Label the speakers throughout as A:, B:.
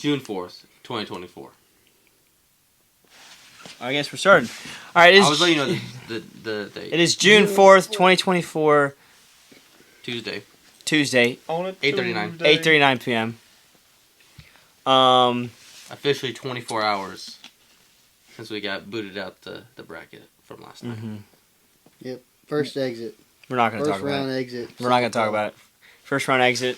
A: June 4th, 2024.
B: I guess we're starting. All right,
A: I was letting you know the date.
B: it is June 4th, 2024.
A: Tuesday.
C: On a
A: 8:39.
B: 8:39 p.m.
A: Officially 24 hours since we got booted out the bracket from last night.
D: Yep. First exit.
B: We're not going to talk
D: First
B: about
D: round
B: it.
D: exit.
B: We're not going to talk about it. First round exit.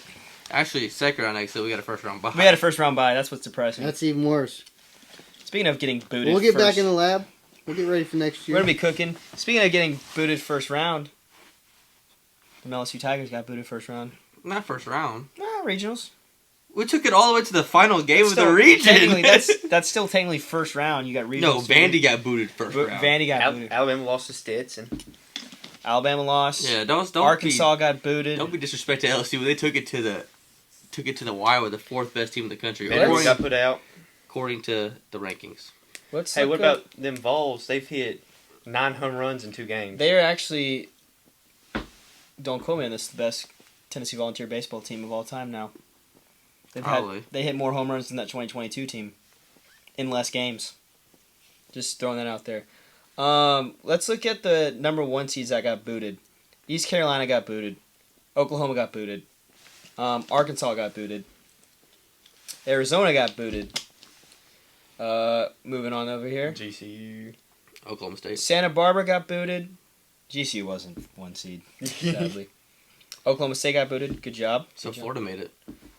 A: Actually, second round exit, we got a first round bye.
B: We had a first round bye. That's what's depressing.
D: That's even worse.
B: Speaking of getting booted,
D: We'll get
B: first,
D: back in the lab. We'll get ready for next
B: we're
D: year.
B: going to be cooking. Speaking of getting booted first round, the LSU Tigers got booted first round.
A: Not first round.
B: Regionals.
A: We took it all the way to the final game of the
B: Still,
A: region.
B: technically, that's still technically first round. You got regionals.
A: No, Vandy got booted first round.
B: Vandy got booted.
C: Alabama lost to Stetson.
B: Alabama lost.
A: Yeah, don't
B: Arkansas got booted.
A: Don't be disrespect to LSU. They took it to the wire with the fourth best team in the country.
C: Vanderbilt got put out.
A: According to the rankings.
B: Let's
C: Hey,
B: look
C: what
B: up-
C: about them Vols? They've hit 9 home runs in 2 games.
B: They are actually, don't quote me on this, the best Tennessee Volunteer baseball team of all time now.
A: Probably.
B: They hit more home runs than that 2022 team in less games. Just throwing that out there. Let's look at the number 1 seeds that got booted. East Carolina got booted. Oklahoma got booted. Arkansas got booted. Arizona got booted. Moving on over here.
C: GCU.
A: Oklahoma State.
B: Santa Barbara got booted. GCU wasn't 1 seed, sadly. Oklahoma State got booted. Good job.
A: So
B: Good job.
A: Florida made it.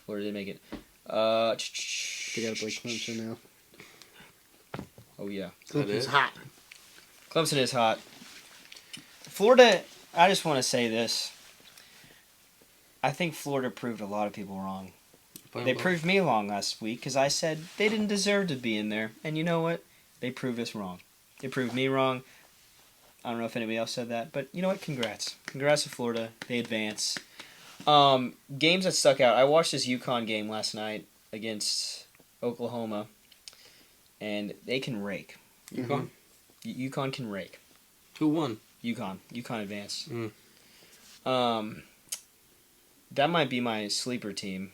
B: Florida did make it.
D: They got to play Clemson now.
B: Oh, yeah.
D: Clemson's hot.
B: Clemson is hot. Florida, I just want to say this. I think Florida proved a lot of people wrong. They proved me wrong last week because I said they didn't deserve to be in there. And you know what? They proved us wrong. They proved me wrong. I don't know if anybody else said that. But you know what? Congrats. Congrats to Florida. They advance. Games that stuck out. I watched this UConn game last night against Oklahoma. And they can rake.
A: UConn?
B: UConn can rake.
A: Who won?
B: UConn. UConn advanced.
A: Mm.
B: That might be my sleeper team.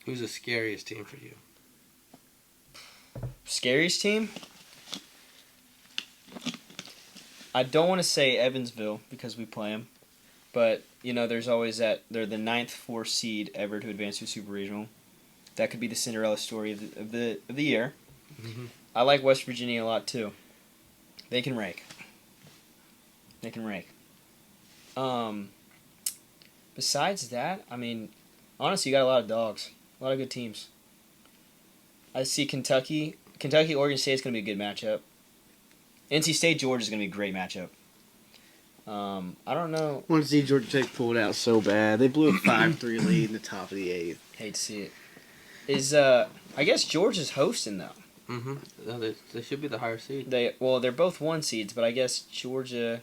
A: Who's the scariest team for you?
B: Scariest team? I don't want to say Evansville because we play them. But, you know, there's always that. They're the 9th force seed ever to advance to Super Regional. That could be the Cinderella story of the year.
A: Mm-hmm.
B: I like West Virginia a lot, too. They can rake. They can rake. Besides that, I mean, honestly, you got a lot of dogs. A lot of good teams. I see Kentucky. Oregon State is going to be a good matchup. NC State, Georgia is going to be a great matchup. I don't know.
D: I want to see Georgia Tech pull it out so bad. They blew a 5-3 lead in the top of the 8th.
B: Hate to see it. I guess Georgia's hosting, though.
A: Mm-hmm. No, they should be the higher seed.
B: They're both 1 seeds, but I guess Georgia.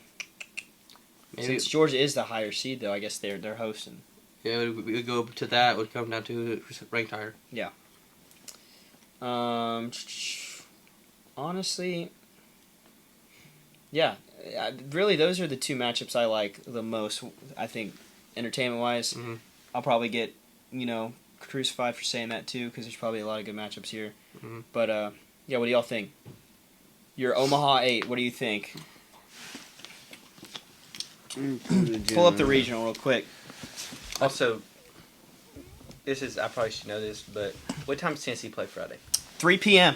A: Maybe.
B: Since Georgia is the higher seed, though, I guess they're hosting.
A: Yeah, we would go to that. It would come down to who's ranked higher.
B: Yeah. Honestly, yeah. Really, those are the 2 matchups I like the most. I think, entertainment-wise,
A: Mm-hmm.
B: I'll probably get, crucified for saying that too, because there's probably a lot of good matchups here.
A: Mm-hmm.
B: But yeah, what do y'all think? Your Omaha 8. What do you think? Pull up the regional real quick.
C: Also, I probably should know this, but what time does Tennessee play Friday?
B: 3 p.m.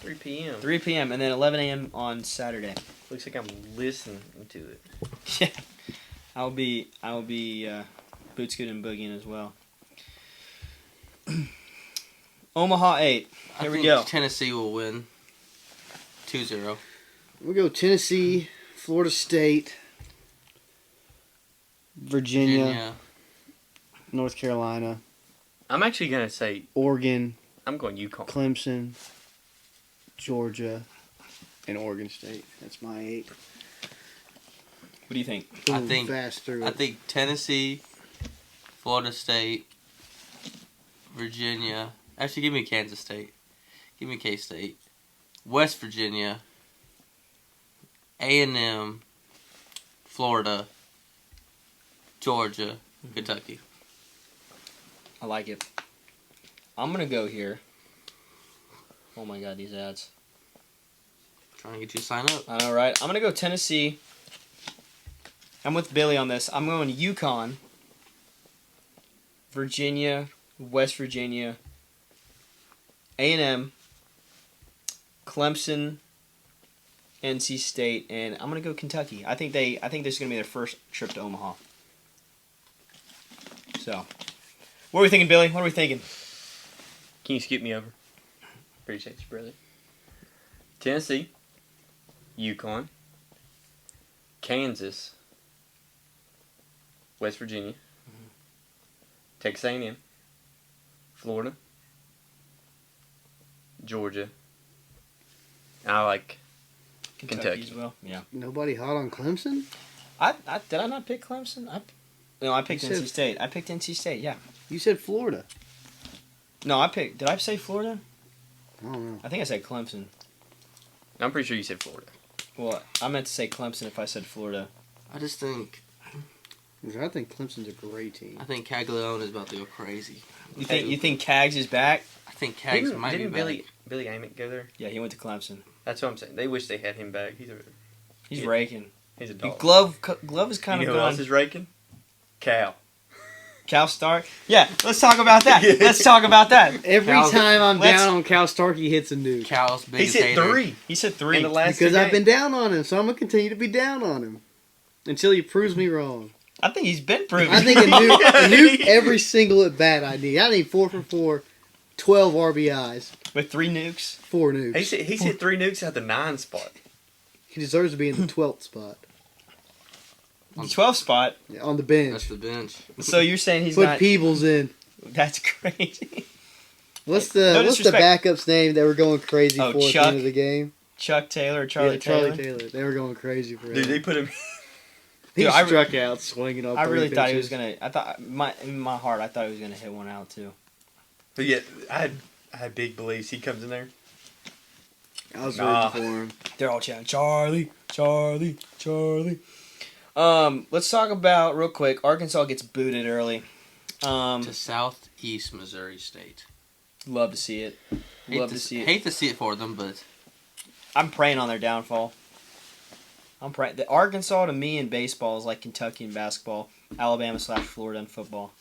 C: 3 p.m.
B: 3 p.m. and then 11 a.m. on Saturday.
C: Looks like I'm listening to it.
B: Yeah, I'll be boot scooting and boogieing as well. Omaha 8. Here we go.
A: Tennessee will win 2-0.
D: We'll go Tennessee, Florida State, Virginia, North Carolina,
C: I'm actually going to say
D: Oregon,
C: I'm going UConn.
D: Clemson, Georgia, and Oregon State. That's my 8.
B: What do you think?
A: I
D: Boom,
A: think
D: fast through
A: I
D: it.
A: think Tennessee, Florida State, Virginia. Actually, give me Kansas State. Give me K-State. West Virginia, A&M, Florida, Georgia, Kentucky.
B: I like it. I'm going to go here. Oh my God, these ads.
A: Trying to get you to sign up.
B: I know, right? I'm gonna go Tennessee. I'm with Billy on this. I'm going Yukon, Virginia, West Virginia, A&M, Clemson, NC State, and I'm gonna go Kentucky. I think this is gonna be their first trip to Omaha. So, what are we thinking, Billy? What are we thinking?
C: Can you skip me over? Appreciate you, brother. Tennessee, Yukon, Kansas, West Virginia, Texas A&M, Florida, Georgia. I like Kentucky.
B: as well. Yeah.
D: Nobody hot on Clemson?
B: Did I not pick Clemson? I picked
D: You said-
B: NC State. I picked NC State. Yeah.
D: You said Florida.
B: No, I picked. Did I say Florida?
D: I don't know.
B: I think I said Clemson.
C: I'm pretty sure you said Florida.
B: Well, I meant to say Clemson if I said Florida.
A: I just think
D: I think Clemson's a great team.
A: I think Caglione is about to go crazy.
B: You think Cags is back?
A: I think Cags might
C: Didn't
A: be back.
C: Billy Amick go there?
B: Yeah, he went to Clemson.
C: That's what I'm saying. They wish they had him back.
B: He's
C: Yeah.
B: raking.
C: He's a dog.
B: Glove is kind
C: You know
B: of
C: who else
B: gone.
C: is raking? Cal.
B: Cal Stark. Yeah, let's talk about that. Let's talk about that.
D: Every
A: Cal-
D: time I'm
B: let's-
D: down on Cal Stark, he hits a nuke.
A: Cal's
C: He
A: biggest
C: hit
A: hater.
C: 3
B: He said 3.
C: in the last
D: Because
C: 2
D: I've been
C: games.
D: down on him, so I'm going to continue to be down on him. Until he proves me wrong.
B: I think he's been proven.
D: I think a nuke every single at bat I need. I need 4 for 4, 12 RBIs,
B: with 3 nukes.
D: 4 nukes.
C: He's hit 3 nukes at the 9 spot.
D: He deserves to be in the 12th spot.
B: The 12 spot.
D: On the
A: That's
D: bench.
A: the bench.
B: So you're saying he's
D: Put
B: not.
D: Peebles in.
B: That's crazy.
D: What's
B: No
D: the
B: disrespect.
D: backup's name they were going crazy
B: Oh,
D: for at the
B: Chuck?
D: end of the game?
B: Chuck Taylor or Charlie
D: Yeah,
B: Taylor?
D: Taylor. They were going crazy for him.
C: Dude, they put him.
D: he
B: Dude, I-
D: struck out swinging off
B: I
D: 3
B: really thought he was
D: pitches.
B: gonna. In my heart, I thought he was gonna hit one out too.
C: But yeah, I had big beliefs. He comes in there.
D: I was
C: Nah.
D: rooting for him.
B: They're all chanting Charlie, Charlie, Charlie. Let's talk about real quick. Arkansas gets booted early.
A: To Southeast Missouri State.
B: Love to see it. Love to see it.
A: Hate to see it for them, but
B: I'm praying on their downfall. I'm praying. The Arkansas to me in baseball is like Kentucky in basketball, Alabama/Florida in football.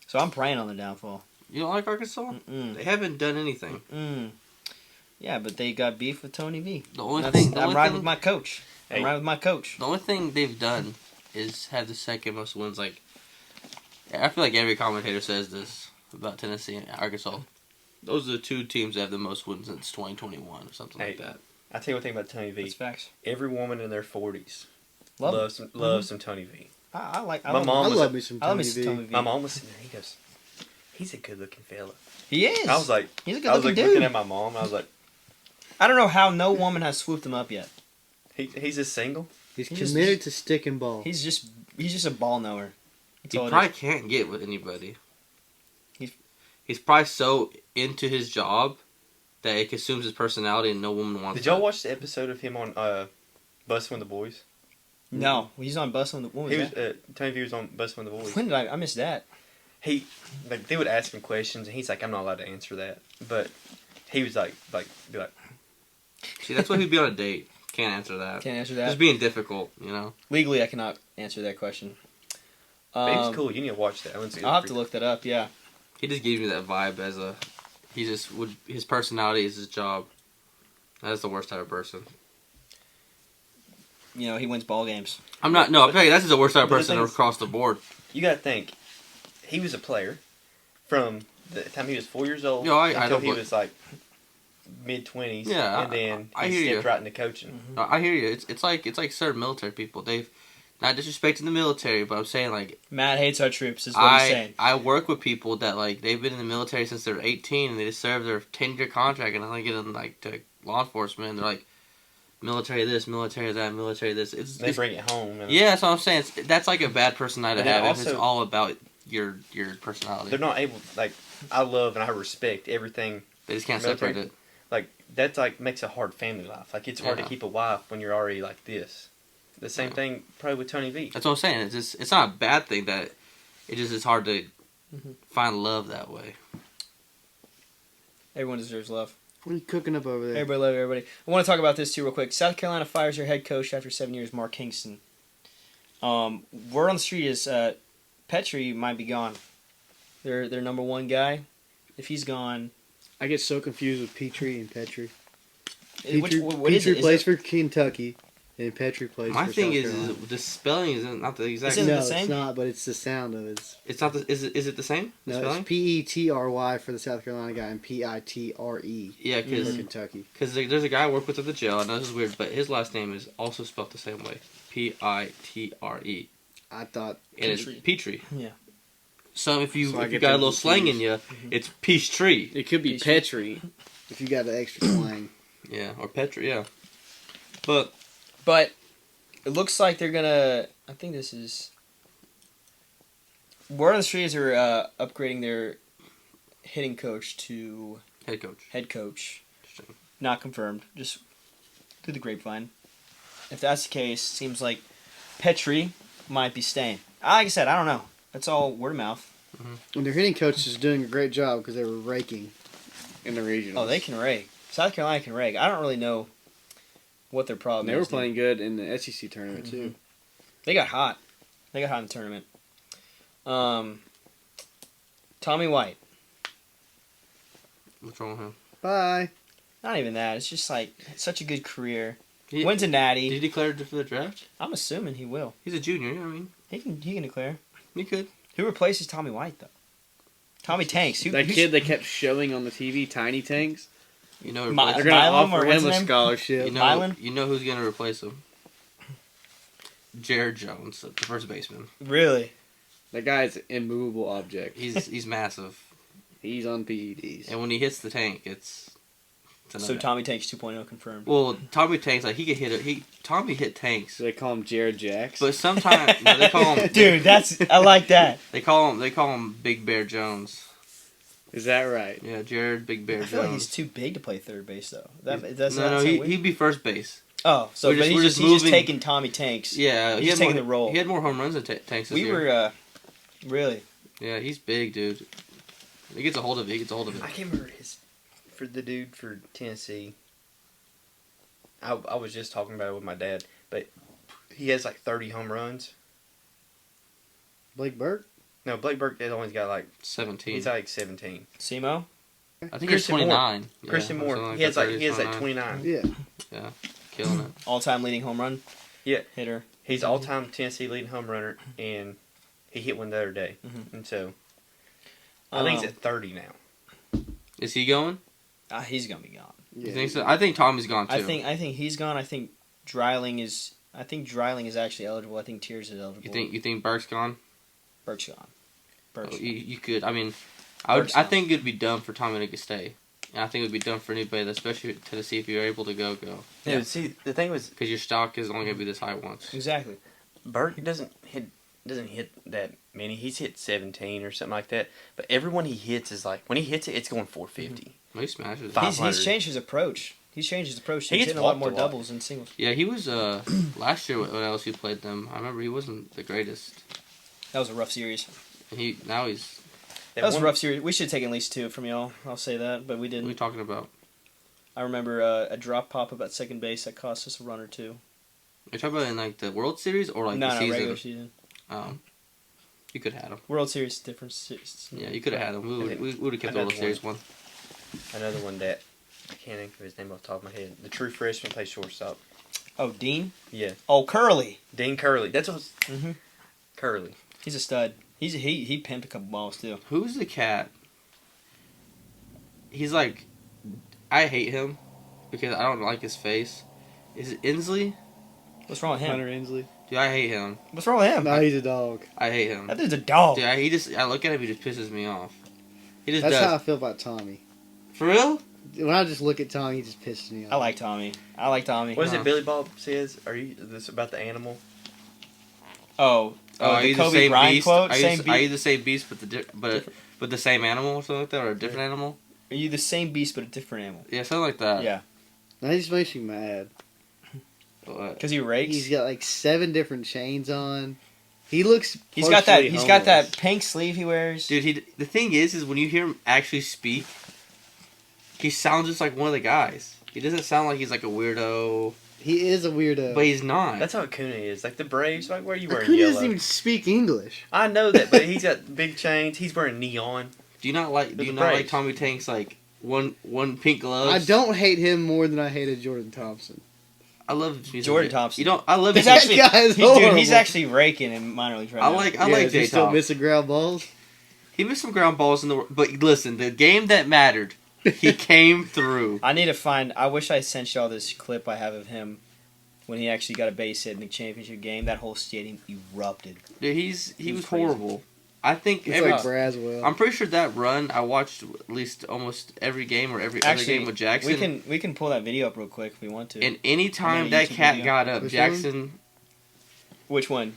B: So I'm praying on their downfall.
A: you don't like Arkansas?
B: Mm-mm.
A: They haven't done anything.
B: Mm. Yeah, but they got beef with Tony V.
A: The only
B: That's-
A: thing, the
B: I'm
A: only
B: riding
A: thing,
B: with my coach.
C: Hey.
B: I'm riding with my coach.
A: the only thing they've done is have the second most wins. Like, I feel like every commentator says this about Tennessee and Arkansas. Those are the 2 teams that have the most wins since 2021 or something like
C: Hey.
A: that.
C: I tell you one thing about Tony V.
B: That's facts.
C: Every woman in their 40s
B: Love him.
C: loves some Tony V.
B: I like. I
C: My
B: love
C: mom
D: I
C: was
D: love me some
B: I love
D: Tony
B: me some
D: V.
B: Tony V.
C: My mom was sitting there. He goes, "He's a good-looking fella."
B: He is.
C: I was like,
B: He's a
C: I
B: good
C: was
B: looking
C: like
B: dude.
C: looking at my mom. And I was like,
B: I don't know how no woman has swooped him up yet.
C: he's just single.
D: He's
B: He just-
D: committed to sticking ball.
B: He's just a ball knower. That's
A: He
B: all it
A: probably
B: is.
A: can't get with anybody.
B: He's-
A: He's probably so into his job that it consumes his personality and no woman wants
C: Did y'all
A: that.
C: watch the episode of him on Bussin' with the Boys?
B: No, he's on Bus on the. What was
C: He was
B: that?
C: Tony V was on Bussin' with the Boys.
B: When did I missed that?
C: He like they would ask him questions and he's like, "I'm not allowed to answer that," but he was like be like,
A: See, that's why he'd be on a date. Can't answer that.
B: Can't answer that.
A: Just being difficult, you know?
B: Legally, I cannot answer that question.
C: "Babe, it's cool. You need to watch that."
B: I'll have to look that up. Yeah.
A: He just gives me that vibe as a... He just would... His personality is his job. That's the worst type of person.
B: You know, he wins ball games.
A: I'm not... No, I'm telling you, that's just the worst type of
C: But the
A: person
C: thing is-
A: across the board.
C: You gotta think, he was a player from the time he was 4 years old
A: Yeah, I
C: until
A: don't
C: he
A: believe-
C: was like mid-20s.
A: Yeah,
C: and then
A: I
C: he
A: hear
C: stepped
A: you.
C: right into coaching.
A: I hear you. It's like certain military people. They've... Not disrespecting the military, but I'm saying, like...
B: Matt hates our troops. Is what he's saying.
A: I work with people that, like, they've been in the military since they're 18, and they just served their 10-year contract, and then they get in, like, to law enforcement, and they're like, military this, military that, military this.
C: They bring it home. And
A: Yeah, that's what I'm saying. That's like a bad personality
C: But
A: to
C: then
A: have if it's
C: also-
A: all about your personality.
C: they're not able, like, I love and I respect everything.
A: They just can't
C: military-
A: separate it.
C: Like, that's, like, makes a hard family life. Like, it's hard to
A: Yeah.
C: keep a wife when you're already like this. The same
A: Yeah.
C: thing probably with Tony V.
A: That's what I'm saying. It's not a bad thing that it just is hard to
B: Mhm.
A: find love that way.
B: Everyone deserves love.
D: What are you cooking up over there?
B: Everybody love everybody. I want to talk about this too real quick. South Carolina fires their head coach after 7 years, Mark Kingston. Word on the street is Petrie might be gone. Their number one guy. If he's gone,
D: I get so confused with Petrie and Petrie.
B: what is
D: Petrie
B: it?
D: plays for Kentucky, and Petrie plays
A: My
D: for
A: thing
D: South
A: is
D: Carolina.
A: the spelling is not the exact.
B: Isn't it
D: No,
B: the same?
D: it's not, but it's the sound of it.
A: It's not. Is it the same? The
D: No,
A: spelling?
D: it's Petry for the South Carolina guy and Pitre
A: Yeah,
D: for
A: because
D: Kentucky.
A: there's a guy I work with at the jail. I know this is weird, but his last name is also spelled the same way. Pitre.
D: I thought
A: And it's
B: Petrie.
A: Petrie.
B: Yeah.
A: So if you
D: So I
A: if you
D: get
A: got a
D: them
A: little slang in
D: confused.
A: you, it's peach tree.
D: it could be
B: Petrie.
D: Petrie if you got the extra slang.
A: Yeah, or Petrie. Yeah. But
B: But it looks like they're gonna. I think this is. Word on the street is they're upgrading their hitting coach to
A: head coach.
B: head coach.
A: Interesting.
B: Not confirmed. Just through the grapevine. If that's the case, seems like Petrie might be staying. Like I said, I don't know. That's all word of mouth.
D: And their hitting coach is doing a great job because they were raking in the regionals.
B: Oh, they can rake. South Carolina can rake. I don't really know what their problem
D: They
B: is.
D: were playing good in the SEC tournament too.
B: They got hot. They got hot in the tournament. Tommy White.
A: What's wrong with him?
D: Bye.
B: Not even that. It's just like such a good career.
A: He,
B: Wins a natty.
A: Did he declare for the draft?
B: I'm assuming he will.
A: He's a junior. You know what I mean?
B: He can declare.
A: He could.
B: Who replaces Tommy White though? Tommy Tanks.
D: That kid they kept showing on the TV, Tiny Tanks.
A: You know.
B: My-
D: They're going to
B: Milam, or
D: offer
B: what's
D: him a
B: his name?
D: scholarship.
A: You know.
B: Milan?
A: You know who's gonna replace him? Jared Jones, the first baseman.
B: Really?
D: That guy's an immovable object.
A: He's massive,
D: He's on PEDs.
A: and when he hits the tank, it's
B: So
A: another-
B: Tommy Tanks 2.0 confirmed.
A: Well, Tommy tanks like he could hit it. Tommy hit tanks,
D: So they call him Jared Jacks.
A: but sometimes no, they call him
B: Dude, I like that.
A: They call him Big Bear Jones.
D: Is that right?
A: Yeah, Jared Big Bear
B: I feel like he's
A: Jones.
B: too big to play third base though. That's
A: No,
B: that's
A: he'd be first base.
B: Oh, so
A: we're
B: but
A: just-
B: he's
A: we're
B: just
A: just
B: he's just
A: moving-
B: taking Tommy Tanks.
A: Yeah,
B: He's
A: had
B: taking
A: more,
B: the role.
A: He had more home runs than Tanks this
B: We
A: year.
B: were really.
A: Yeah, he's big, dude. He gets a hold of it. He gets a hold of it.
C: I can't remember for the dude for Tennessee. I was just talking about it with my dad, but he has like 30 home runs.
D: Blake Burke?
C: No, Blake Burke has only got like
A: 17.
C: he's like 17.
B: Simo?
A: I think he's
C: Christian Moore.
A: 29.
C: Christian
A: Yeah,
C: Moore,
A: something
C: he has
A: that,
C: like
A: 30,
C: 29.
D: Yeah.
A: killing it.
B: All-time leading home run.
C: Yeah.
B: Hitter.
C: He's all-time Tennessee leading home runner, and he hit one the other day, and so I think he's at 30 now.
A: Is he going?
B: He's gonna be gone.
D: Yeah.
A: You think so? I think Tommy's gone too.
B: I think he's gone. I think Dreiling is actually eligible. I think Tiers is eligible.
A: You think Burke's gone?
B: Burke's gone. Burke's
A: Oh,
B: gone.
A: you could. I mean,
B: Burke's
A: I
B: gone.
A: think it'd be dumb for Tommy to stay. And I think it would be dumb for anybody, especially Tennessee, if you're able to go.
C: Yeah. See, the thing was,
A: Because your stock is only going to be this high once.
B: Exactly.
C: Burke doesn't hit that many. He's hit 17 or something like that. But everyone he hits is like when he hits it, it's going 450.
A: He smashes it.
C: Five.
B: He's
C: 500.
B: changed his approach. He's changed his approach.
C: He
B: He's
C: gets
B: hitting a lot
C: walked
B: more
C: a lot.
B: doubles than singles.
A: Yeah, he was last year when LSU played them. I remember he wasn't the greatest.
B: That was a rough series.
A: And now he's.
B: That was a rough series. We should have taken at least 2 from y'all. I'll say that, but we
A: What are
B: didn't.
A: we talking about?
B: I remember a drop pop up at second base that cost us a run or 2.
A: Are you talking about in like the World Series or like
B: no,
A: the season?
B: regular season.
A: You could have had him.
B: World Series different.
A: Yeah, you could have had him. We would have kept the
C: Another
A: World Series one.
C: Another one that I can't think of his name off the top of my head. The true freshman plays shortstop.
B: Oh, Dean.
C: Yeah,
B: Oh, Curly.
C: Dean Curley. That's what
B: Mhm.
C: Curley.
B: He's a stud. He pimped a couple balls too.
A: Who's the cat? He's like, I hate him because I don't like his face. Is it Inslee?
B: What's wrong with him?
D: Hunter Inslee.
A: Dude, I hate him.
B: What's wrong with him?
D: No, he's a dog.
A: I hate him.
B: That dude's a dog.
A: Dude, I look at him, he just pisses me off. He just
D: That's how I
A: does.
D: feel about Tommy.
A: For real?
D: When I just look at Tommy, he just pisses me off.
B: I like Tommy.
C: What is
A: Huh.
C: it? Billy Bob says? Are you this about the animal?
B: Oh,
A: are
B: the
A: you
B: Kobe
A: the same
B: Bryant
A: beast?
B: quote.
A: Are
B: Same
A: you
B: beast.
A: the same beast but the same animal or something like that, or a different animal?
B: Are you the same beast but a different animal?
A: Yeah, something like that.
B: Yeah.
D: That just makes me mad.
A: But,
B: Because he rakes.
D: He's got like 7 different chains on. He looks.
B: He's got that.
D: partially
B: He's got that
D: homeless.
B: pink sleeve he wears.
A: dude, the thing is when you hear him actually speak, he sounds just like one of the guys. He doesn't sound like he's like a weirdo,
D: He is a weirdo.
A: but he's not.
C: That's how Acuna is. Like the Braves, like where you wearing
D: Acuna
C: yellow?
D: doesn't even speak English.
C: I know that, but he's got big chains. He's wearing neon.
A: Do you not like? Do you
C: the
A: not like
C: Braves.
A: Tommy Tank's like one pink gloves?
D: I don't hate him more than I hated Jordan Thompson.
A: I love
B: Jordan Thompson.
A: You don't. I love
B: He's
A: his
B: actually,
D: guy is
B: dude,
D: horrible.
B: he's actually raking in minor leagues right
A: I
B: now.
A: like
D: Does
A: J
D: he still
A: Top.
D: missing ground balls?
A: He missed some ground balls in the. But listen, the game that mattered, he came through.
B: I need to find. I wish I sent y'all this clip I have of him when he actually got a base hit in the championship game. That whole stadium erupted.
A: Dude, he was
B: crazy.
A: horrible. I think
D: It's
A: every.
D: like Braswell.
A: I'm pretty sure that run I watched at least almost every game or every other game with Jackson.
B: We can pull that video up real quick if we want to.
A: And any time
B: a
A: that
B: YouTube
A: cat
B: video.
A: got up,
D: Which
A: Jackson,
B: Which one?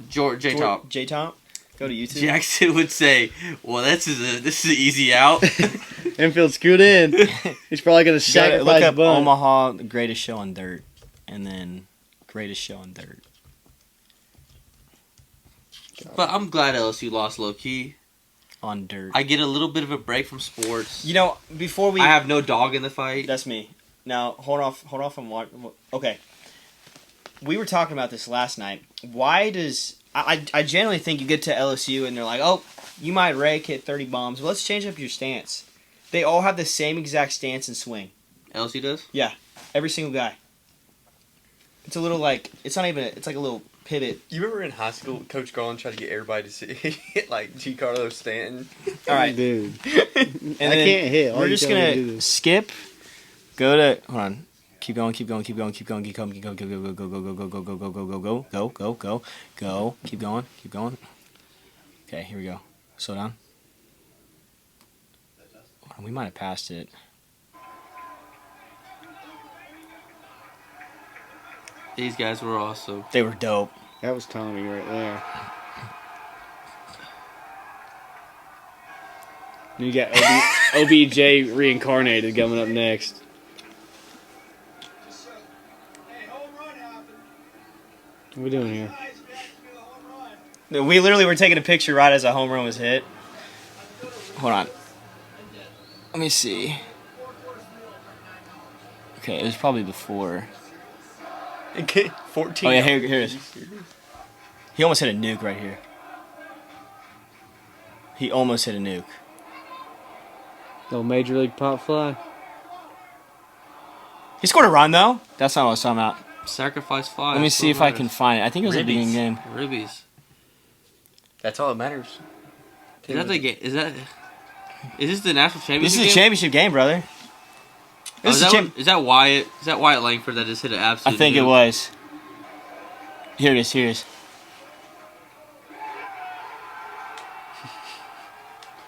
A: J Top,
B: J Top. Go to YouTube.
A: Jackson would say, "Well, this is an easy out."
D: Infield screwed in. He's probably going to
B: You gotta
D: sacrifice
B: look up
D: bunt.
B: Omaha, the greatest show on dirt, and then greatest show on dirt.
A: But I'm glad LSU lost low key.
B: On dirt.
A: I get a little bit of a break from sports.
B: You know, before we.
A: I have no dog in the fight.
B: That's me. Now, hold off and watch. Okay. We were talking about this last night. Why does. I generally think you get to LSU and they're like, oh, you might rake, hit 30 bombs. Well, let's change up your stance. They all have the same exact stance and swing.
A: LSU does?
B: Every single guy. It's a little like. It's not even. It's like a little pivot.
C: You remember in high school, Coach Garland tried to get everybody to see like Giancarlo Stanton.
B: All right.
D: Dude.
B: And
D: I can't hit. All
B: We're
D: you
B: just
D: tell me to do
B: gonna
D: this.
B: skip. Go to hold on. Keep going. Keep going. Keep going. Keep going. Keep going. Keep going. Go. Go. Go. Go. Go. Go. Go. Go. Go. Go. Go. Go. Go. Go. Go. Go. Keep going. Keep going. Okay. Here we go. Slow down. Hold on, we might have passed it.
A: These guys were awesome.
B: They were dope.
D: That was Tommy right there. You got OBJ reincarnated coming up next. What are we doing here?
B: We literally were taking a picture right as a home run was hit. Hold on. Let me see. Okay, it was probably before.
C: Okay, 14.
B: Oh yeah, here it is. He almost hit a nuke right here. He almost hit a nuke.
D: No Major League Pop Fly.
B: He scored a run though. That's not what I was talking about.
A: Sacrifice fly.
B: Let me see if I can find it. I think it was a beginning game.
A: Ribbies.
C: That's all that matters.
A: Is that the game? Is this the national championship?
B: This is a
A: game?
B: championship game, brother.
A: Oh,
B: This is
A: is that Wyatt? Is that Wyatt Langford that just hit an absolute?
B: I think it
A: nuke?
B: was. Here it is. Here it is.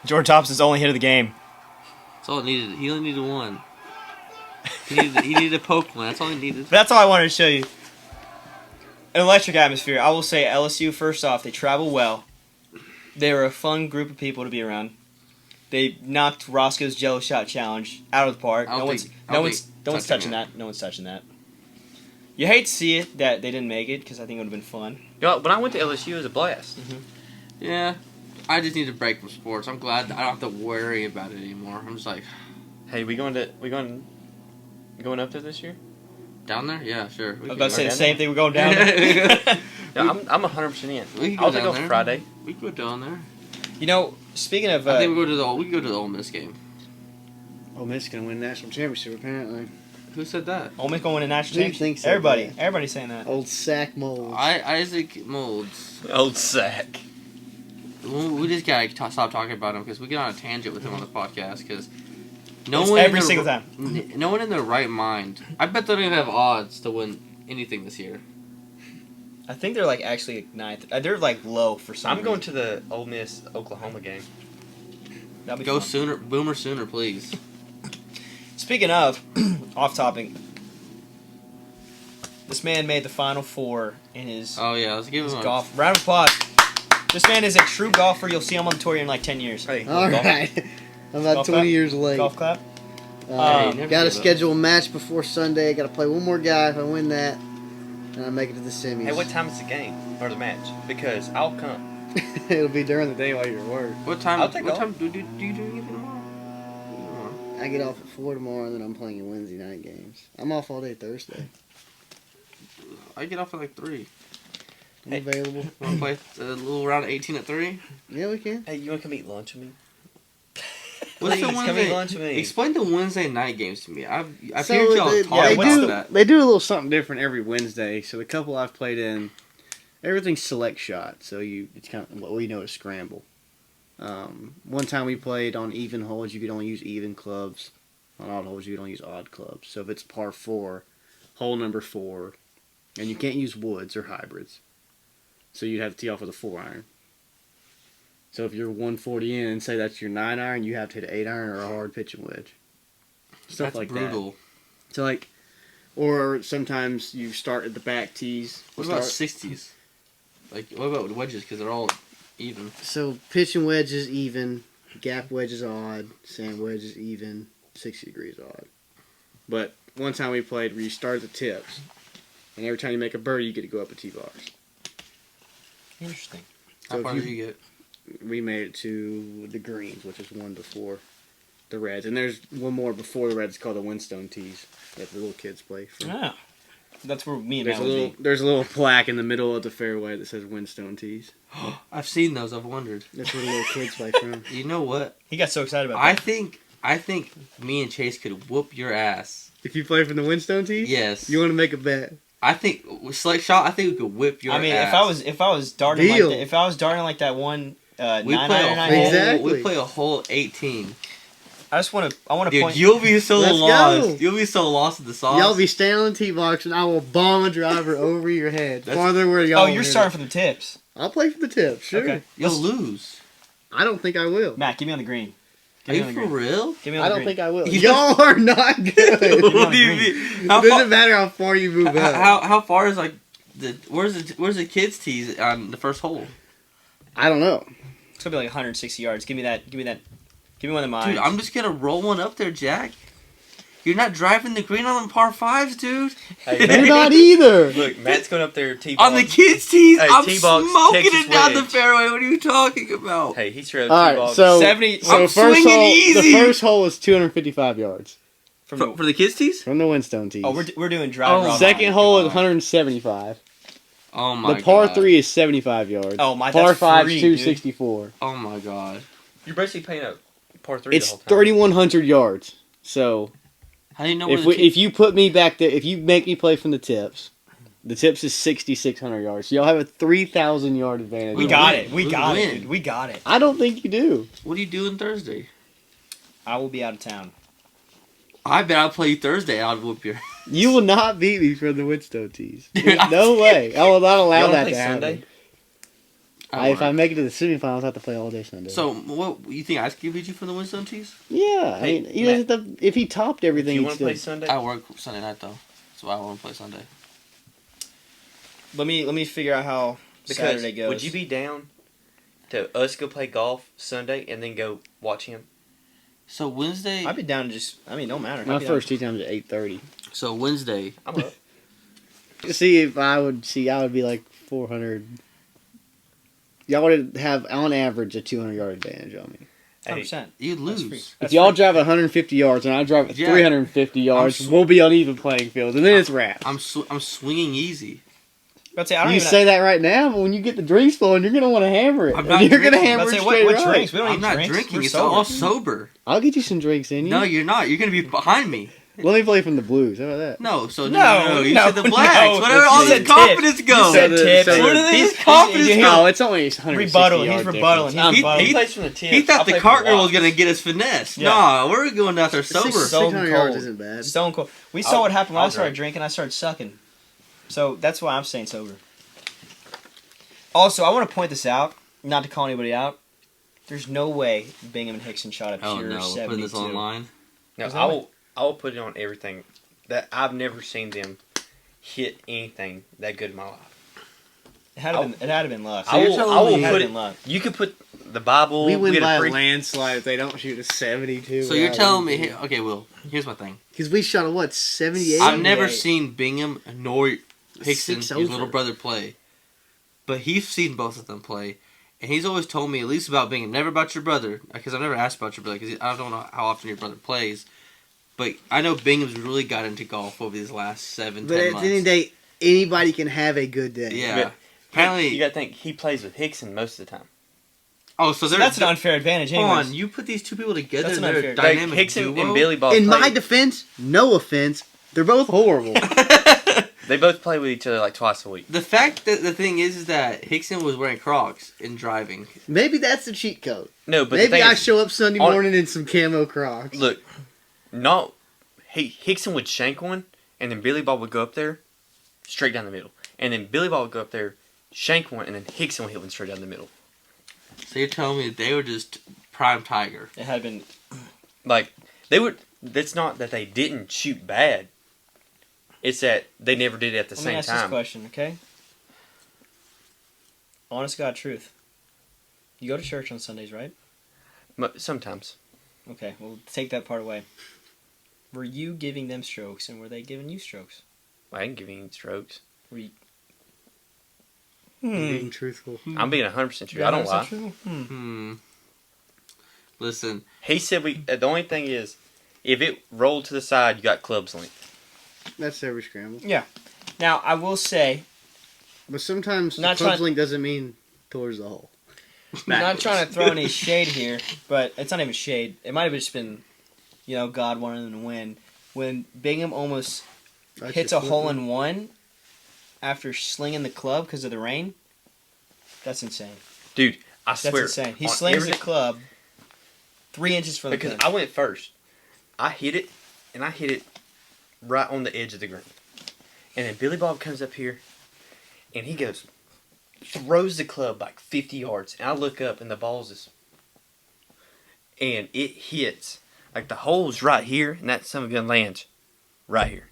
B: Jordan Thompson's only hit of the game.
A: That's all it needed. He only needed one. He needed a poke one. That's all he needed.
B: That's all I wanted to show you. An electric atmosphere. I will say LSU, first off, they travel well. They were a fun group of people to be around. They knocked Roscoe's Jello Shot Challenge out of the park. No one's touching that. No one's touching that. You hate to see it that they didn't make it because I think it would have been fun.
C: You know, when I went to LSU, it was a blast.
A: Yeah, I just need a break from sports. I'm glad that I don't have to worry about it anymore. I'm just like,
C: Hey, going up there this year?
A: down there? Yeah, sure.
B: I was about to say the
C: down
B: same thing. We're going down there.
C: Yeah, I'm 100% in.
A: We can
C: I'll
A: go
C: take
A: down
C: off
A: there.
C: Friday.
A: We can go down there.
B: You know, speaking of...
A: I think we can go to the Ole Miss game.
D: Ole Miss is going to win national championship, apparently.
A: Who said that?
B: Ole Miss going to win a national
D: Who
B: championship.
D: thinks so,
B: Everybody.
D: man?
B: Everybody's saying that.
D: Old Sack Mold.
A: Isaac Molds.
C: Old sack.
A: We just gotta stop talking about him because we get on a tangent with him on the podcast because
B: It's every single time.
A: No one in their right mind. I bet they don't even have odds to win anything this year.
B: I think they're like actually ninth. They're like low for some
C: I'm going
B: reason.
C: to the Ole Miss Oklahoma game.
B: That'll be
A: Go
B: fun.
A: sooner, Boomer sooner, please.
B: Speaking of, off topic, this man made the Final Four in his,
A: Oh yeah, let's give
B: his
A: him a
B: golf. Round of applause. This man is a true golfer. You'll see him on the tour in like 10 years.
C: Hey,
D: All
C: golf.
D: right. I'm about
B: Golf
D: 20
B: clap?
D: years late.
B: Golf clap.
A: Hey, never
D: Got to
A: give up.
D: schedule a match before Sunday. Got to play one more guy. If I win that, and I make it to the semis.
C: Hey, what time is the game or the match? Because I'll come.
D: It'll be during the day while you're at work.
A: What time?
C: I'll take
A: What
C: off.
A: time do you do anything tomorrow?
D: I get off at 4 tomorrow, and then I'm playing in Wednesday night games. I'm off all day Thursday.
A: I get off at like 3.
D: I'm available.
A: Want to play a little round of 18 at 3?
D: Yeah, we can.
C: Hey, you want to come eat lunch with me?
A: What's
C: Please,
A: the
C: come
A: Wednesday?
C: eat lunch with me.
A: Explain the Wednesday night games to me. I've
D: So
A: heard y'all
D: they-
A: talk
B: they
A: about
B: do-
A: that.
D: They do a little something different every Wednesday. So the couple I've played in, everything's select shot. So it's kind of what we know as scramble. One time we played on even holes, you could only use even clubs. On odd holes, you could only use odd clubs. So if it's par 4, hole number 4, and you can't use woods or hybrids. So you'd have to tee off with a 4-iron. So if you're 140 in and say that's your 9-iron, you have to hit an 8-iron or a hard pitching wedge. Stuff
A: That's
D: like
A: brutal.
D: that. So like, or sometimes you start at the back tees.
A: What about 60s? Like, what about wedges? Because they're all even.
D: So pitching wedge is even, gap wedge is odd, sand wedge is even, 60 degrees odd. But one time we played where you start at the tips, and every time you make a birdie, you get to go up a tee box.
B: Interesting.
A: How
D: So
A: far
D: if
A: did you get?
D: We made it to the greens, which is one before the reds, and there's one more before the reds called the Windstone tees that the little kids play. From.
B: Ah, that's where me and
D: There's
B: Matt
D: a
B: would
D: little
B: be.
D: there's a little plaque in the middle of the fairway that says Windstone tees.
A: I've seen those. I've wondered.
D: That's where the little kids play from.
A: You know what?
B: He got so excited about
A: I
B: that.
A: think me and Chase could whoop your ass.
D: If you play from the Windstone tees,
A: Yes.
D: you want to make a bet.
A: I think with select shot. I think we could whip your ass.
B: I mean, if I was darting
D: Deal.
B: like that one
A: we
B: 9
A: play a
B: iron I
A: whole,
B: had,
D: Exactly.
A: we play a whole 18.
B: I want to
A: Dude,
B: point.
A: you'll be so
D: Let's
A: lost.
D: go.
A: You'll be so lost at the sauce.
D: Y'all be standing on the tee box, and I will bomb a driver over your head,
A: That's-
D: farther where y'all.
B: Oh, you're
D: hit it.
B: starting from the tips.
D: I'll play for the tip, sure.
B: Okay.
A: You'll lose.
D: I don't think I will.
B: Matt, give me on the green.
A: Are
B: Give me
A: you
B: on the
A: for
B: green.
A: real?
B: Give me on
D: I
B: the
D: don't
B: green.
D: think I will.
A: You-
D: Y'all are not good.
A: What do you
B: green.
A: mean? How
D: Doesn't
A: far,
D: matter how far you move up.
A: how far is like where's the kids tees on the first hole?
D: I don't know.
B: It's gonna be like 160 yards. Give me that. Give me one of mine.
A: Dude, I'm just gonna roll one up there, Jack. You're not driving the green on them par 5s, dude.
C: Hey,
D: You're
C: Matt,
D: not either.
C: look, Matt's going up there T-box.
A: On the kids' tees,
C: Hey,
A: I'm
C: T-box,
A: smoking
C: Texas
A: it down the
C: wedge.
A: fairway. What are you talking about?
C: Hey, he threw
D: All right,
C: T-box.
D: so
B: 70
D: So
A: I'm
D: first
A: swinging
D: hole,
A: easy.
D: the first hole is 255 yards
B: from
A: For the kids' tees?
D: from the Windstone tees.
B: oh, we're doing drive.
A: Oh,
B: raw
D: Second
B: line.
D: hole is
B: Come on.
D: 175.
A: Oh my god.
D: The par 3 is 75 yards.
B: Oh my,
D: Par
B: that's
D: 5
B: free,
D: is
B: dude.
D: 264.
A: Oh my god.
C: You're basically paying a par 3
D: It's
C: the whole time.
D: 3,100 yards. So
A: How do you know where
D: if you put me back there, if you make me play from the tips is 6,600 yards. So y'all have a 3,000 yard advantage.
B: We
A: We
B: got
A: win.
B: it. We
A: We
B: got it.
A: win.
B: Dude. We got it.
D: I don't think you do.
A: What are you doing Thursday?
B: I will be out of town.
A: I bet I'll play you Thursday. I'll whoop your.
D: You will not beat me from the Windstone tees.
A: Dude,
D: There's no way. I will not
C: You
D: allow
C: wanna
D: that
C: play
D: to happen.
C: Sunday?
D: If I make it to the semifinals, I have to play all day Sunday.
A: So what you think? I could beat you for the Winston tees?
D: yeah, I
C: Hey,
D: mean, he doesn't have to, if he topped
C: Do
D: everything,
C: you
D: he'd
C: want to
D: still.
C: play Sunday?
A: I work Sunday night though, so I want to play Sunday.
B: Let me figure out how
C: Because
B: Saturday goes.
C: would you be down to us go play golf Sunday and then go watch him?
A: So Wednesday.
B: I'd be down to just. I mean, don't matter.
D: My
B: I'd be down.
D: first tee time's at 8:30.
A: So Wednesday.
C: I'm up.
D: See if I would be like 400. Y'all would have on average a 200 yard advantage on me.
B: 100%.
A: You'd
B: That's free.
A: lose.
D: If y'all drive 150 yards and I drive
A: Yeah.
D: 350 yards,
A: sw-
D: we'll be on even playing fields, and then it's wraps.
A: I'm swinging easy.
B: I'd say I don't
D: You
B: even.
D: say that right now, but when you get the drinks flowing, you're gonna want to hammer it.
A: I'm
D: And
A: not
D: you're gonna
A: drinking.
D: hammer
B: I'd
D: it
B: say
D: straight
B: what
D: right.
B: drinks? We don't
A: I'm
B: need
A: not
B: drinks.
A: drinking.
B: We're
A: It's
B: sober.
A: all sober.
D: I'll get you some drinks in you.
A: No, you're not. You're gonna be behind me.
D: Let me play from the blues. How about that?
A: No. So
B: No,
A: You
B: no,
A: said the blacks.
B: no.
A: Whatever.
B: You
A: All
B: said
A: this confidence go.
B: You said tips.
A: Where did
B: He's-
A: this confidence
B: he's-
A: go?
D: No, it's only 160
B: Rebuttaling.
D: yard
B: He's rebuttaling.
D: difference.
B: He's rebuttaling.
C: He plays from the 10.
A: He thought the cart girl was gonna get us finesse.
B: Yeah.
A: Nah, we're going out there sober.
B: so-
D: 600 yards
B: cold.
D: isn't bad.
B: Stone cold. We saw what happened when
C: I'll
B: I started
C: drink.
B: drinking. I started sucking. So that's why I'm staying sober. Also, I want to point this out, not to call anybody out. There's no way Bingham and Hickson shot a
A: Oh
B: pure
A: no,
B: 72.
A: putting this online.
C: No,
B: Is that
C: I will put it on everything. That I've never seen them hit anything that good in my life.
B: It had to been luck.
A: So you're telling
C: I will
A: me-
C: put
B: It
C: it.
B: had luck.
C: You could put the Bible.
D: We win
C: get
D: by a
C: free-
D: landslide if they don't shoot a 72.
A: So you're telling me? Hey, okay, Will. Here's my thing.
D: Because we shot a what, 78?
A: I've never
B: 78.
A: seen Bingham nor Hickson, his
D: 6 over.
A: little brother, play, but he's seen both of them play, And he's always told me, at least about Bingham, never about your brother, because I've never asked about your brother, because I don't know how often your brother plays. But I know Bingham's really got into golf over these last 7, 10 months.
D: But at the end of the day, anybody can have a good day.
A: Yeah.
C: But
A: Apparently,
C: you got to think he plays with Hickson most of the time.
A: oh, so
B: that's an unfair advantage.
A: Hold
B: Anyways.
A: on, you put these two people together,
B: That's
A: and
B: an
A: they're a
B: unfair-
C: Like
A: dynamic
C: Hickson
A: duo?
C: and Billy Ball.
D: In
C: play,
D: my defense, no offense, they're both horrible.
C: they both play with each other like twice a week.
A: The fact that the thing is that Hickson was wearing Crocs in driving.
D: Maybe that's the cheat code.
C: No, but the
D: Maybe
C: thing
D: I
C: is,
D: show up Sunday
C: on-
D: morning in some camo Crocs.
C: look, Hickson would shank one, and then Billy Ball would go up there, straight down the middle, and then Billy Ball would go up there, shank one, and then Hickson would hit one straight down the middle.
A: So you're telling me that they were just prime Tiger.
B: It had been.
C: Like they would. That's not that they didn't shoot bad. It's that they never did it at the
B: Let me
C: same
B: ask this
C: time.
B: question, okay? Honest God truth. You go to church on Sundays, right?
C: Sometimes.
B: Okay, we'll take that part away. Were you giving them strokes, and were they giving you strokes?
C: I ain't giving any strokes.
B: Were you...
D: Being truthful.
C: I'm being 100% true. I don't lie.
A: Listen,
C: He said the only thing is, if it rolled to the side, you got club's length.
D: That's every scramble.
B: Yeah. Now, I will say,
D: But sometimes the
B: Not
D: club's
B: trying-
D: link doesn't mean towards the hole.
B: I'm not trying to throw any shade here, but it's not even shade. It might have just been, God wanted them to win. When Bingham almost
D: That's
B: hits
D: your
B: a
D: flip
B: hole
D: one.
B: in one after slinging the club because of the rain, that's insane.
C: Dude, I
B: That's
C: swear.
B: insane. He
C: on
B: slings the
C: everything-
B: club 3 inches from the
C: Because
B: pin.
C: I went first. I hit it, and I hit it right on the edge of the green. And then Billy Bob comes up here, and he goes, throws the club like 50 yards. And I look up, and the ball's just... And it hits. Like, the hole's right here, and that son of a gun lands right here.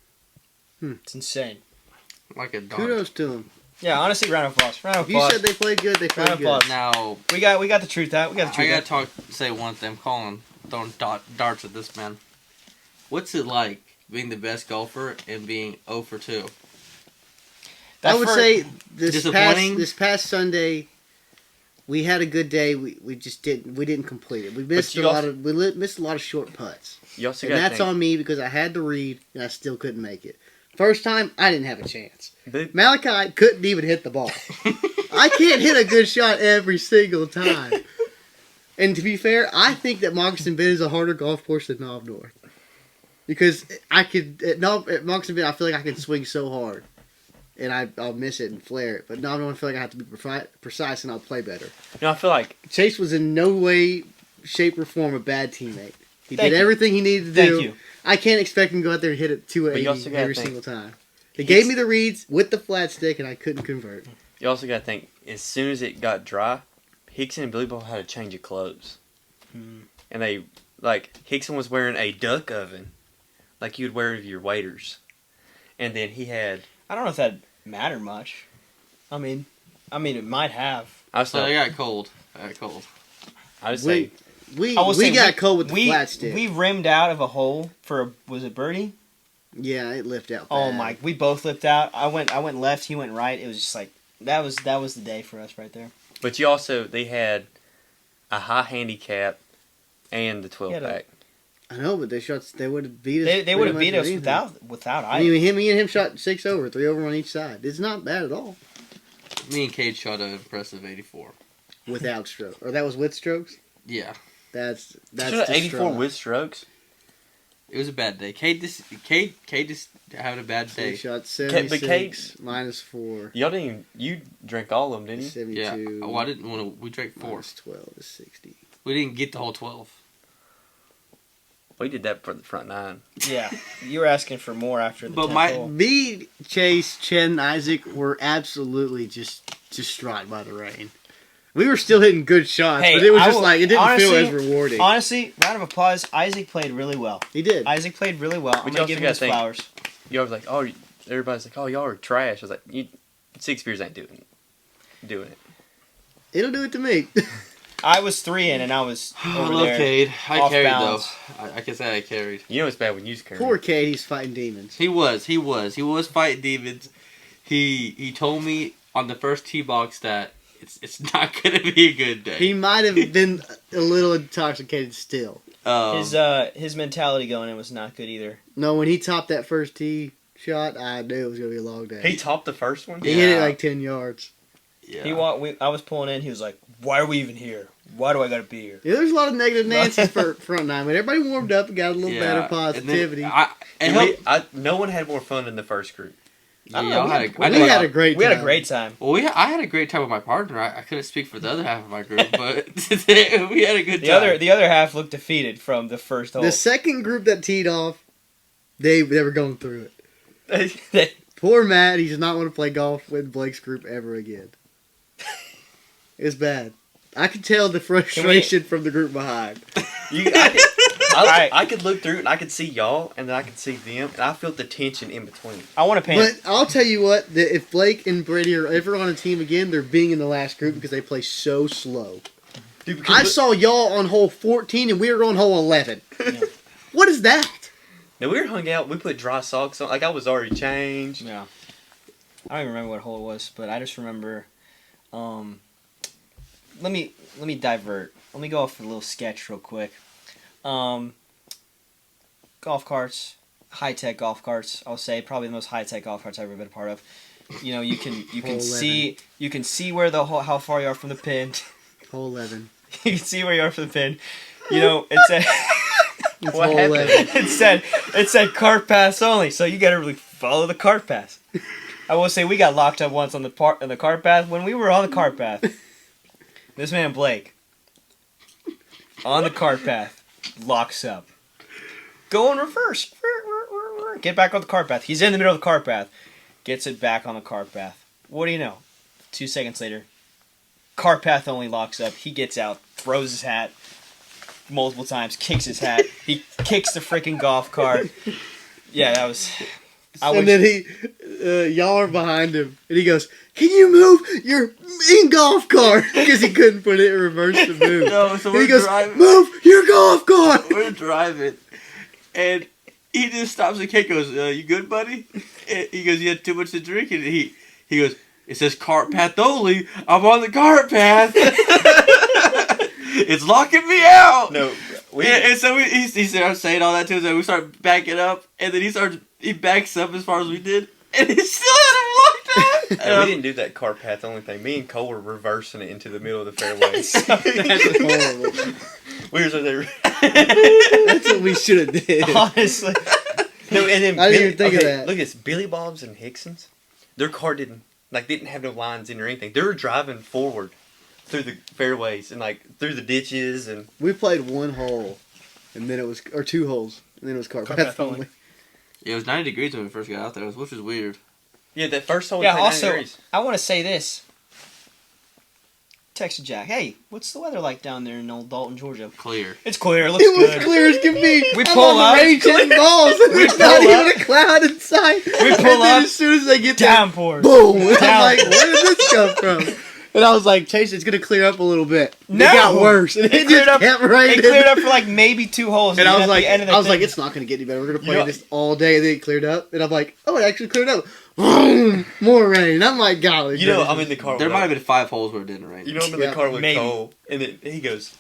B: It's insane.
A: like a dog.
D: Kudos to them.
B: Yeah, honestly, round of applause. Round of
D: If you
B: applause.
D: said they played good, they played
B: Round of
D: good.
B: applause.
A: Now,
B: We got the truth out. We got the
A: I
B: truth
A: gotta
B: out.
A: say one thing. I'm calling, throwing darts at this man. What's it like being the best golfer and being 0 for 2?
D: I would say
A: Disappointing?
D: this past Sunday, we had a good day. We just didn't complete it. We missed
C: you
D: a lot
C: also-
D: of missed a lot of short putts,
C: You also
D: and
C: got
D: that's on me because I had to read and I still couldn't make it. First time, I didn't have a chance.
C: But
D: Malachi couldn't even hit the ball. I can't hit a good shot every single time. And to be fair, I think that Moccasin Bend is a harder golf course than Knob North. Because at Moccasin Bend, I feel like I can swing so hard. And I'll miss it and flare it. But Knob North, I feel like I have to be precise and I'll play better.
C: I feel like
D: Chase was in no way, shape, or form a bad teammate. He
B: Thank
D: did
B: you.
D: everything he needed to
B: Thank
D: do.
B: you.
D: I can't expect him to go out there and hit it
C: But you
D: 280
C: also gotta
D: every
C: think-
D: single time. He gave me the reads with the flat stick and I couldn't convert.
C: you also got to think, as soon as it got dry, Hickson and Billy Ball had a change of clothes. And they, Hickson was wearing a duck oven, like you'd wear with your waiters. And then he had,
B: I don't know if that mattered much. I mean, it might have.
C: I was
A: So I
C: like,
A: got cold.
C: I would say,
D: We
B: I will say
D: got cold with the flat stick.
B: We rimmed out of a hole for was it birdie?
D: Yeah, it lifted out.
B: Oh
D: bad.
B: my! We both lipped out. I went left. He went right. It was just like that was the day for us right there.
C: but you also, they had a high handicap and the 12
B: Yeah,
C: pack.
D: I know, but they would have beat us.
B: They would have
D: pretty
B: beat
D: much
B: us
D: anything.
B: without
D: I
B: I.
D: mean, me and him shot 6 over, 3 over on each side. It's not bad at all.
A: Me and Cade shot an impressive 84.
D: Without stroke, or that was with strokes.
A: Yeah,
D: That's
C: Shot
D: the
C: 84
D: struggle.
C: with strokes.
A: it was a bad day. Cade just having a bad
D: So he
A: day.
D: shot
C: But
D: 76 -4.
C: Y'all didn't even, you drank all of them, didn't you?
D: 72.
A: Yeah. Oh, I didn't want to. We drank 4.
D: minus 12 is 60.
A: We didn't get the whole 12.
C: We did that for the front 9.
B: Yeah, you were asking for more after the
A: But
B: 10th hole.
D: Me, Chase, Chen, and Isaac were absolutely just distraught by the rain. We were still hitting good shots,
B: Hey,
D: but it was
B: I
D: just
B: will-
D: like it didn't feel
B: honestly-
D: as rewarding.
B: Honestly, round of applause. Isaac played really well.
D: He did.
B: Isaac played really well. I'm
C: But you
B: gonna
C: also
B: give him
C: gotta
B: his
C: think-
B: flowers.
C: Y'all was like, oh, everybody's like, oh, y'all are trash. I was like, 6 beers ain't doing it.
D: It'll do it to me.
B: I was 3 in, and I was
A: I
B: over
A: love
B: there.
A: Cade. I
B: off
A: carried
B: balance.
A: though. I can say I carried.
C: You know it's bad when you carry.
D: Poor Cade, he's fighting demons.
A: He was fighting demons. He told me on the first tee box that it's not gonna be a good day.
D: He might have been a little intoxicated still.
B: His mentality going in was not good either.
D: No, when he topped that first tee shot, I knew it was gonna be a long day.
C: He topped the first one.
D: He hit it like 10 yards.
A: Yeah.
B: I was pulling in. He was like, "Why are we even here? Why do I gotta be here?"
D: Yeah, there's a lot of negative Nancy's for front nine, but everybody warmed up and got a little better positivity.
C: No one had more fun than the first group.
B: I don't
A: Yeah,
B: know,
D: we had a great time.
B: We had a great time.
A: Well, I had a great time with my partner. I couldn't speak for the other half of my group, but we had a good time.
B: The other half looked defeated from the first hole.
D: The second group that teed off, they were going through it. Poor Matt, he does not want to play golf with Blake's group ever again. It's bad. I could tell the frustration from the group behind.
C: I could look through it and I could see y'all and then I could see them and I felt the tension in between.
B: I want to paint.
D: But I'll tell you what, that if Blake and Brady are ever on a team again, they're being in the last group because they play so slow. Dude, I saw y'all on hole 14 and we were on hole 11. Yeah. What is that?
C: Now we were hung out. We put dry socks on. Like I was already changed.
B: Yeah. I don't even remember what hole it was, but I just remember. Let me divert. Let me go off a little sketch real quick. Golf carts, high tech golf carts. I'll say probably the most high tech golf carts I've ever been a part of. You know, you can see where how far you are from the pin.
D: Hole 11.
B: You can see where you are from the pin. You know, it said.
C: What happened?
B: It said cart pass only, so you gotta really follow the cart path. I will say we got locked up once on the cart path when we were on the cart path. This man Blake on the cart path locks up. Go in reverse. Get back on the cart path. He's in the middle of the cart path. Gets it back on the cart path. What do you know? 2 seconds later, cart path only locks up. He gets out, throws his hat multiple times, kicks his hat. He kicks the freaking golf cart. Yeah, that was.
D: Then y'all are behind him, and he goes, "Can you move your golf cart?" Because he couldn't put it in reverse to move.
A: No, so
D: he goes, "Move your golf cart."
A: We're driving, and he just stops and Kate goes, "You good, buddy?" And he goes, "You had too much to drink," and he goes, "It says cart path only. I'm on the cart path. It's locking me out."
C: No,
A: and so he starts saying all that to us, and we start backing up, and then he backs up as far as we did, and he still had him locked out.
C: No, we didn't do that cart path only thing. Me and Cole were reversing it into the middle of the fairway.
D: That's horrible.
C: We were so there.
D: That's what we should have did.
B: Honestly.
C: No, and then
D: I didn't even think of that.
C: Look at this. Billy Bob's and Hickson's, their car didn't have no lines in or anything. They were driving forward through the fairways and through the ditches and.
D: We played one hole, and then it was 2 holes, and then it was cart path only.
A: Yeah, it was 90 degrees when we first got out there, which was weird.
C: Yeah, that first hole.
B: Yeah.
C: Was
B: Also,
C: 90 degrees.
B: I want to say this. Texted Jack, "Hey, what's the weather like down there in Old Dalton, Georgia?"
A: Clear.
B: It's clear. It looks
D: It was
B: good.
D: clear as can be.
B: We
D: I'm
B: pull
D: on
B: up.
D: the range hitting balls. There's
B: pull
D: not
B: up.
D: even a cloud in sight.
B: We
D: And
B: pull
D: then
B: up.
D: as soon as they get there,
B: Downpour.
D: boom! And I'm
B: Downpour.
D: like, where did this come from? And I was like, Chase, it's gonna clear up a little bit.
B: No.
D: It got worse. And it
B: cleared
D: just
B: up.
D: kept
B: It
D: raining.
B: cleared up for maybe 2 holes.
D: And I was
B: at
D: like,
B: the end of the thing,
D: it's not gonna get any better. We're gonna play
C: You know-
D: this all day. And then it cleared up, and I'm like, oh, it actually cleared up. Boom! More rain. I'm like, golly.
C: You know, I'm in the car.
A: There
C: with
A: might have been 5 holes where it didn't rain.
C: You know, I'm in the
D: Yeah,
C: car with
B: maybe.
C: Cole, and then he goes,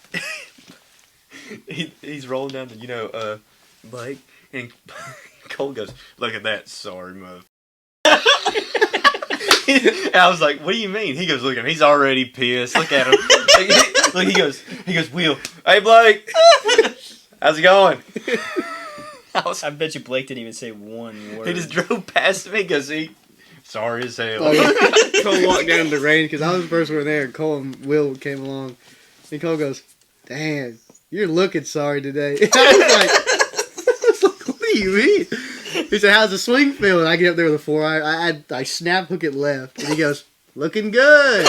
C: he's rolling down the, Blake, and Cole goes, "Look at that, sorry mother." And I was like, "What do you mean?" He goes, "Look at him, he's already pissed. Look at him." Look, he goes, "Will, hey Blake, how's it going?"
B: I bet you Blake didn't even say one word.
C: He just drove past me because he sorry as hell.
D: Oh, yeah. Cole walked down in the rain because I was the first one there, and Cole and Will came along. And Cole goes, "Damn, you're looking sorry today." And I was like, "What do you mean?" He said, "How's the swing feel?" And I get up there with a 4-iron. I snap hook it left, and he goes, "Looking good."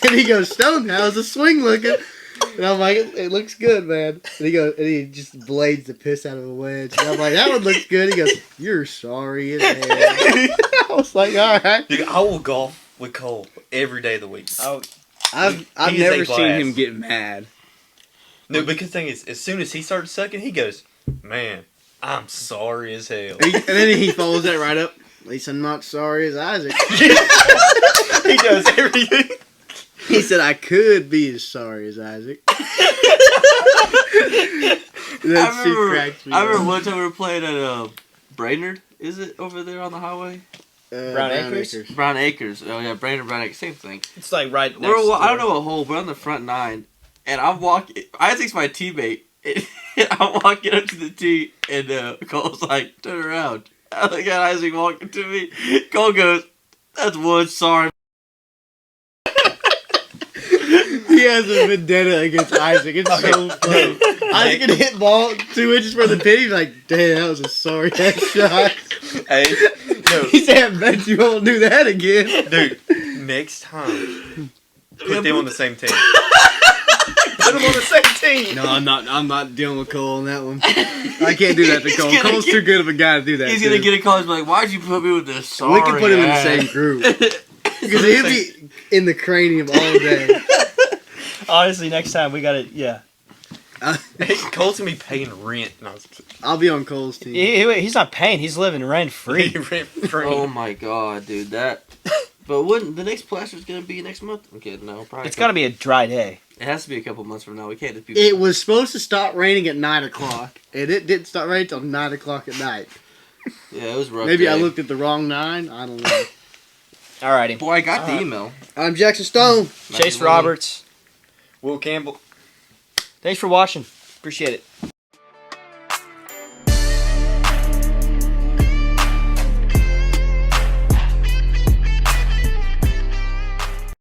D: And he goes, "Stone, how's the swing looking?" And I'm like, "It looks good, man." And he just blades the piss out of a wedge. And I'm like, "That one looks good." He goes, "You're sorry as hell." I was like, "All right."
C: Dude, I will golf with Cole every day of the week.
B: Oh,
D: I've
C: He's
D: never
C: a
D: seen
C: glass.
D: him get mad.
C: No, because the thing is, as soon as he starts sucking, he goes, "Man, I'm sorry as hell."
D: And then he follows that right up. At least I'm not sorry as Isaac.
C: He does everything.
D: He said, I could be as sorry as Isaac.
A: I remember one time we were playing at Brainerd. Is it over there on the highway?
B: Brown Acres?
A: Brown Acres. Oh yeah, Brainerd, Brown Acres, same thing.
B: It's like right next
A: I don't know what hole. We're on the front nine, and I'm walking. Isaac's my teammate. And I'm walking up to the tee, and Cole's like, "Turn around." I look at Isaac walking to me. Cole goes, "That's one sorry."
D: He has a vendetta against Isaac. It's so funny. Isaac can hit ball 2 inches from the pin. He's like, damn, that was a sorry ass shot.
C: Hey, no.
D: He said, I bet you won't do that again.
C: Dude, next time, put them on the same team. Put them on the same team.
D: No, I'm not dealing with Cole on that one. I can't do that to Cole. Cole's too good of a guy to do that.
A: He's going to get a call. He's like, why'd you put me with this sorry
D: We can put him in the same group. Because he'll be in the cranium all day.
B: Honestly, next time we gotta, yeah.
C: Hey, Cole's gonna be paying rent. No,
D: I'll be on Cole's team.
B: He's not paying. He's living rent free.
C: rent free.
A: Oh my god, dude, that. But wouldn't the next plaster's gonna be next month? Okay, no, probably.
B: It's gotta be a dry day.
A: It has to be a couple months from now. We can't just be.
D: It was supposed to stop raining at 9 o'clock, and it didn't start raining until 9 o'clock at night.
A: Yeah, it was rough.
D: Maybe
A: day.
D: I looked at the wrong 9. I don't know.
B: Alrighty.
A: Boy, I got the email.
D: I'm Jackson Stone.
B: Chase Roberts.
C: Will Campbell.
B: Thanks for watching. Appreciate it.